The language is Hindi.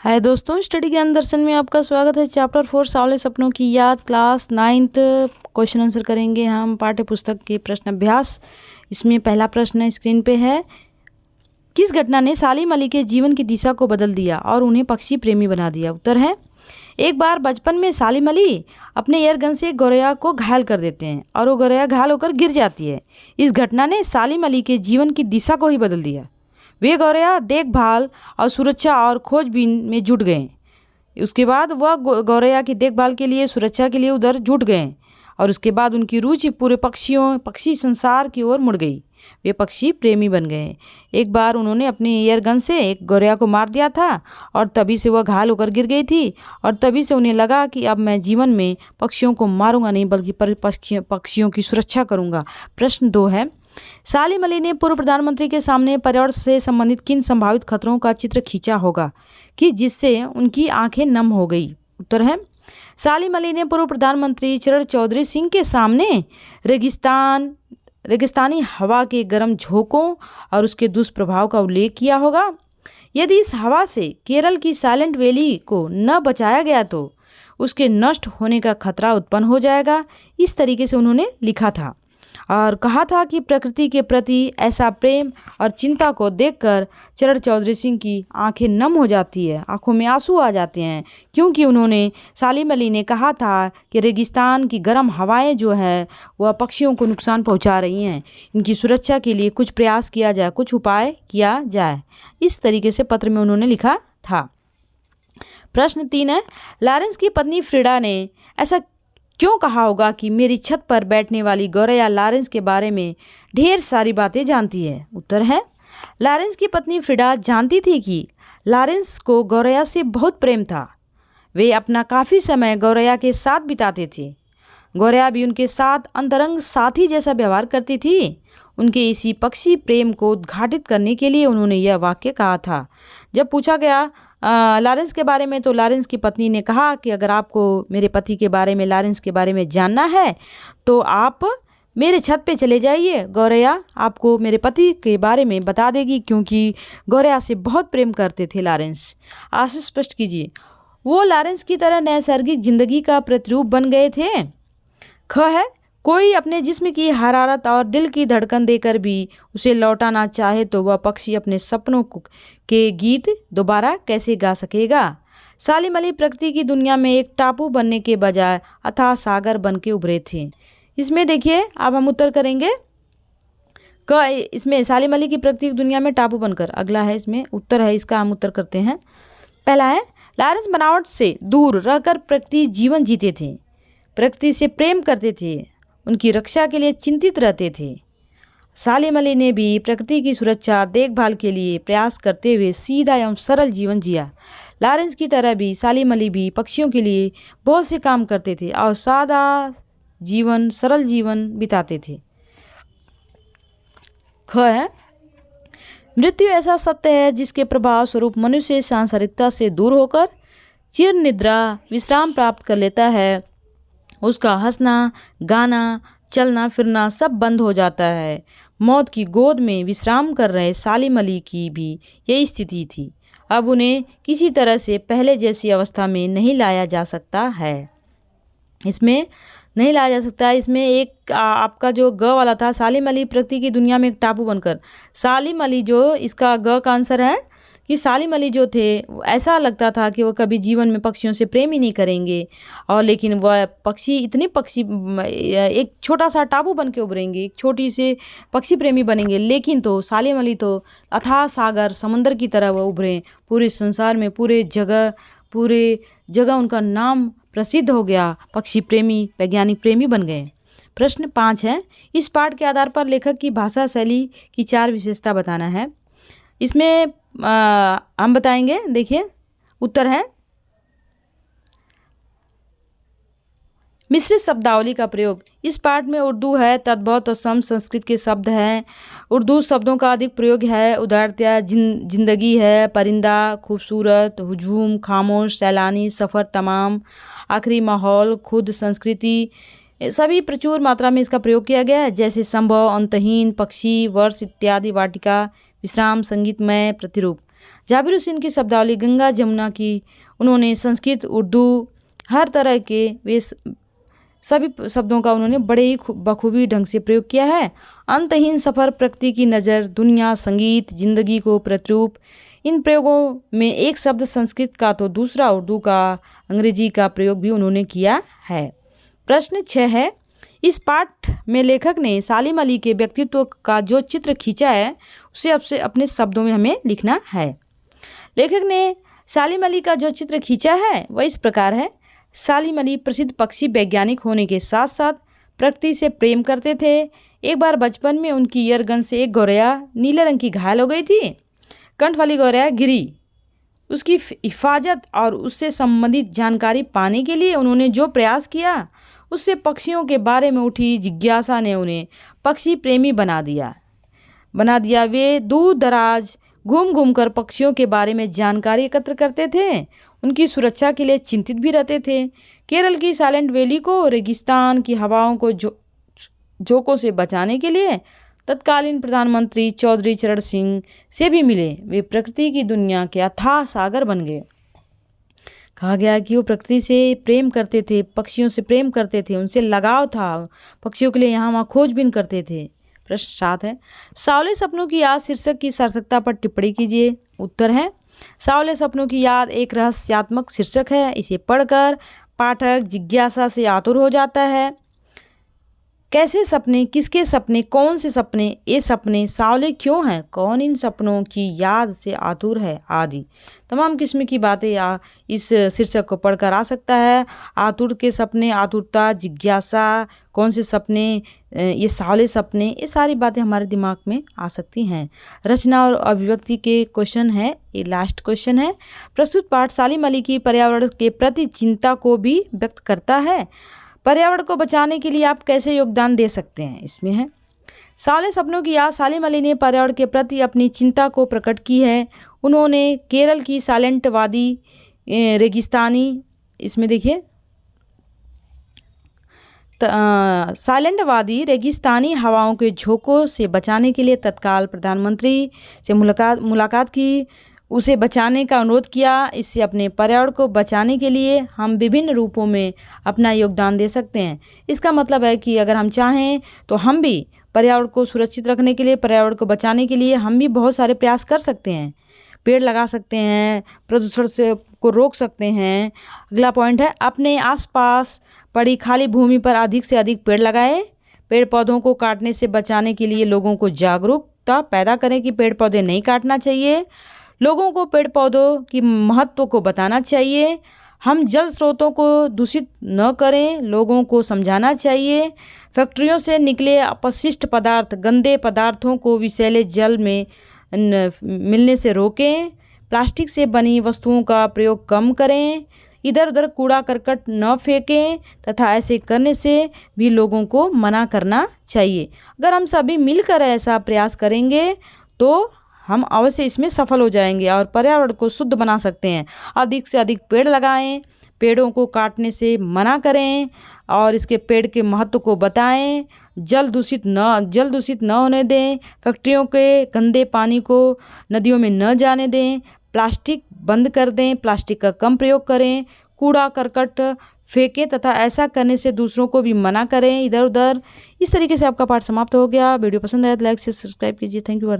हाय दोस्तों, स्टडी ज्ञान दर्शन में आपका स्वागत है। चैप्टर 4 सावले सपनों की याद, क्लास 9th क्वेश्चन आंसर करेंगे हम पाठ्य पुस्तक के प्रश्न अभ्यास। इसमें पहला प्रश्न स्क्रीन पे है। किस घटना ने सालिम अली के जीवन की दिशा को बदल दिया और उन्हें पक्षी प्रेमी बना दिया? उत्तर है, एक बार बचपन में सालिम अली अपने एयरगन से गौरैया को घायल कर देते हैं और वो गौरैया घायल होकर गिर जाती है। इस घटना ने सालिम अली के जीवन की दिशा को ही बदल दिया। वे गौरैया देखभाल और सुरक्षा और खोजबीन में जुट गए। उसके बाद वह गौरैया की देखभाल के लिए, सुरक्षा के लिए उधर जुट गए और उसके बाद उनकी रुचि पूरे पक्षी संसार की ओर मुड़ गई। वे पक्षी प्रेमी बन गए। एक बार उन्होंने अपने एयरगन से एक गौरैया को मार दिया था और तभी से वह घायल होकर गिर गई थी और तभी से उन्हें लगा कि अब मैं जीवन में पक्षियों को मारूंगा नहीं बल्कि पक्षियों की सुरक्षा करूंगा। प्रश्न 2 है। सालिम अली ने पूर्व प्रधानमंत्री के सामने पर्यावरण से संबंधित किन संभावित खतरों का चित्र खींचा होगा कि जिससे उनकी आंखें नम हो गई? उत्तर है, सालिम अली ने पूर्व प्रधानमंत्री चरण चौधरी सिंह के सामने रेगिस्तानी हवा के गर्म झोंकों और उसके दुष्प्रभाव का उल्लेख किया होगा। यदि इस हवा से केरल की साइलेंट वैली को न बचाया गया तो उसके नष्ट होने का खतरा उत्पन्न हो जाएगा। इस तरीके से उन्होंने लिखा था और कहा था कि प्रकृति के प्रति ऐसा प्रेम और चिंता को देखकर चरण चौधरी सिंह की आंखें नम हो जाती है, आंखों में आंसू आ जाते हैं, क्योंकि उन्होंने सालिम अली ने कहा था कि रेगिस्तान की गर्म हवाएं जो है वह पक्षियों को नुकसान पहुंचा रही हैं। इनकी सुरक्षा के लिए कुछ प्रयास किया जाए, कुछ उपाय किया जाए। इस तरीके से पत्र में उन्होंने लिखा था। प्रश्न 3 है। लॉरेंस की पत्नी फ्रीडा ने ऐसा क्यों कहा होगा कि मेरी छत पर बैठने वाली गौरैया लॉरेंस के बारे में ढेर सारी बातें जानती है? उत्तर है, लॉरेंस की पत्नी फ्रीडा जानती थी कि लॉरेंस को गौरैया से बहुत प्रेम था। वे अपना काफ़ी समय गौरैया के साथ बिताते थे। गौरैया भी उनके साथ अंतरंग साथी जैसा व्यवहार करती थी। उनके इसी पक्षी प्रेम को उद्घाटित करने के लिए उन्होंने यह वाक्य कहा था। जब पूछा गया लॉरेंस के बारे में तो लॉरेंस की पत्नी ने कहा कि अगर आपको मेरे पति के बारे में, लॉरेंस के बारे में जानना है तो आप मेरे छत पे चले जाइए। गौरैया आपको मेरे पति के बारे में बता देगी, क्योंकि गौरैया से बहुत प्रेम करते थे लॉरेंस। आशय स्पष्ट कीजिए। वो लॉरेंस की तरह नैसर्गिक जिंदगी का प्रतिरूप बन गए थे। ख है, कोई अपने जिस्म की हरारत और दिल की धड़कन देकर भी उसे लौटाना चाहे तो वह पक्षी अपने सपनों के गीत दोबारा कैसे गा सकेगा? सालिम अली प्रकृति की दुनिया में एक टापू बनने के बजाय अथाह सागर बन के उभरे थे। इसमें देखिए, अब हम उत्तर करेंगे इसमें सालिम अली की प्रकृति की दुनिया में टापू बनकर। अगला है इसमें उत्तर है, इसका हम उत्तर करते हैं। पहला है, लॉरेंस बनावट से दूर रहकर प्रकृति जीवन जीते थे, प्रकृति से प्रेम करते थे, उनकी रक्षा के लिए चिंतित रहते थे। सालिम अली ने भी प्रकृति की सुरक्षा देखभाल के लिए प्रयास करते हुए सीधा एवं सरल जीवन जिया। लॉरेंस की तरह भी सालिम अली भी पक्षियों के लिए बहुत से काम करते थे और सादा जीवन, सरल जीवन बिताते थे। ख है, मृत्यु ऐसा सत्य है जिसके प्रभाव स्वरूप मनुष्य सांसारिकता से दूर होकर चिर निद्रा विश्राम प्राप्त कर लेता है। उसका हंसना, गाना, चलना फिरना सब बंद हो जाता है। मौत की गोद में विश्राम कर रहे सालिम अली की भी यही स्थिति थी। अब उन्हें किसी तरह से पहले जैसी अवस्था में नहीं लाया जा सकता है। इसमें नहीं लाया जा सकता। इसमें एक आपका जो ग वाला था, सालिम अली प्रकृति की दुनिया में एक टापू बनकर। सालिम अली जो इसका ग का आंसर है कि सालिम अली जो थे, ऐसा लगता था कि वो कभी जीवन में पक्षियों से प्रेम ही नहीं करेंगे और लेकिन वह पक्षी एक छोटा सा टापू बन के उभरेंगे, एक छोटी से पक्षी प्रेमी बनेंगे। लेकिन तो सालिम अली तो अथाह सागर, समंदर की तरह वह उभरे। पूरे संसार में पूरे जगह उनका नाम प्रसिद्ध हो गया। पक्षी प्रेमी, वैज्ञानिक प्रेमी बन गए। प्रश्न 5 है। इस पाठ के आधार पर लेखक की भाषा शैली की 4 विशेषता बताना है। इसमें हम बताएंगे। देखिए, उत्तर है, मिश्रित शब्दावली का प्रयोग। इस पाठ में उर्दू है, तद्भव और संस्कृत के शब्द हैं। उर्दू शब्दों का अधिक प्रयोग है। उदाहरणतः जिंदगी है, परिंदा, खूबसूरत, हुजूम, खामोश, सैलानी, सफ़र, तमाम, आखिरी, माहौल, खुद, संस्कृति, सभी प्रचुर मात्रा में इसका प्रयोग किया गया है। जैसे संभव, अंतहीन, पक्षी, वर्ष इत्यादि, वाटिका, विश्राम, संगीतमय, प्रतिरूप। जाबिर हुसैन की शब्दावली गंगा जमुना की उन्होंने संस्कृत उर्दू हर तरह के वे सभी शब्दों का उन्होंने बड़े ही बखूबी ढंग से प्रयोग किया है। अंतहीन सफ़र, प्रकृति की नज़र, दुनिया, संगीत, जिंदगी को प्रतिरूप, इन प्रयोगों में एक शब्द संस्कृत का तो दूसरा उर्दू का, अंग्रेजी का प्रयोग भी उन्होंने किया है। प्रश्न 6 है, इस पाठ में लेखक ने सालिम अली के व्यक्तित्व का जो चित्र खींचा है उसे अपने शब्दों में हमें लिखना है। लेखक ने सालिम अली का जो चित्र खींचा है वह इस प्रकार है। सालिम अली प्रसिद्ध पक्षी वैज्ञानिक होने के साथ साथ प्रकृति से प्रेम करते थे। एक बार बचपन में उनकी एयरगन से एक गौरैया नीले रंग की घायल हो गई थी। कंठ वाली गौरैया गिरी। उसकी हिफाजत और उससे संबंधित जानकारी पाने के लिए उन्होंने जो प्रयास किया उससे पक्षियों के बारे में उठी जिज्ञासा ने उन्हें पक्षी प्रेमी बना दिया। वे दूर दराज घूम घूम कर पक्षियों के बारे में जानकारी एकत्र करते थे। उनकी सुरक्षा के लिए चिंतित भी रहते थे। केरल की साइलेंट वैली को रेगिस्तान की हवाओं को झोंकों से बचाने के लिए तत्कालीन प्रधानमंत्री चौधरी चरण सिंह से भी मिले। वे प्रकृति की दुनिया के अथाह सागर बन गए। कहा गया कि वो प्रकृति से प्रेम करते थे, पक्षियों से प्रेम करते थे, उनसे लगाव था, पक्षियों के लिए यहाँ वहाँ खोजबीन करते थे। प्रश्न 7 है, सावले सपनों की याद शीर्षक की सार्थकता पर टिप्पणी कीजिए। उत्तर है, सावले सपनों की याद एक रहस्यात्मक शीर्षक है। इसे पढ़कर पाठक जिज्ञासा से आतुर हो जाता है। कैसे सपने, किसके सपने, कौन से सपने, ये सपने सावले क्यों हैं, कौन इन सपनों की याद से आतुर है, आदि तमाम किस्म की बातें इस शीर्षक को पढ़कर आ सकता है। आतुर के सपने, आतुरता, जिज्ञासा, कौन से सपने, ये सावले सपने, ये सारी बातें हमारे दिमाग में आ सकती हैं। रचना और अभिव्यक्ति के क्वेश्चन है, ये लास्ट क्वेश्चन है। प्रस्तुत पाठ सालिम अली की पर्यावरण के प्रति चिंता को भी व्यक्त करता है। पर्यावरण को बचाने के लिए आप कैसे योगदान दे सकते हैं, इसमें है। सावले सपनों की याद सालिम अली ने पर्यावरण के प्रति अपनी चिंता को प्रकट की है। उन्होंने केरल की साइलेंट वादी रेगिस्तानी, इसमें देखिए साइलेंट वादी रेगिस्तानी हवाओं के झोंकों से बचाने के लिए तत्काल प्रधानमंत्री से मुलाकात की, उसे बचाने का अनुरोध किया। इससे अपने पर्यावरण को बचाने के लिए हम विभिन्न रूपों में अपना योगदान दे सकते हैं। इसका मतलब है कि अगर हम चाहें तो हम भी पर्यावरण को सुरक्षित रखने के लिए, पर्यावरण को बचाने के लिए हम भी बहुत सारे प्रयास कर सकते हैं। पेड़ लगा सकते हैं, प्रदूषण से को रोक सकते हैं। अगला पॉइंट है, अपने आसपास पड़ी खाली भूमि पर अधिक से अधिक पेड़ लगाएं। पेड़ पौधों को काटने से बचाने के लिए लोगों को जागरूकता पैदा करें कि पेड़ पौधे नहीं काटना चाहिए। लोगों को पेड़ पौधों की महत्व को बताना चाहिए। हम जल स्रोतों को दूषित न करें, लोगों को समझाना चाहिए। फैक्ट्रियों से निकले अपशिष्ट पदार्थ, गंदे पदार्थों को विषैले जल में मिलने से रोकें। प्लास्टिक से बनी वस्तुओं का प्रयोग कम करें। इधर उधर कूड़ा करकट न फेंकें तथा ऐसे करने से भी लोगों को मना करना चाहिए। अगर हम सभी मिलकर ऐसा प्रयास करेंगे तो हम अवश्य इसमें सफल हो जाएंगे और पर्यावरण को शुद्ध बना सकते हैं। अधिक से अधिक पेड़ लगाएं, पेड़ों को काटने से मना करें और इसके पेड़ के महत्व को बताएं। जल दूषित न होने दें। फैक्ट्रियों के गंदे पानी को नदियों में न जाने दें। प्लास्टिक बंद कर दें, प्लास्टिक का कम प्रयोग करें। कूड़ा करकट फेंकें तथा ऐसा करने से दूसरों को भी मना करें इधर उधर। इस तरीके से आपका पाठ समाप्त हो गया। वीडियो पसंद आया तो लाइक से सब्सक्राइब कीजिए। Thank you.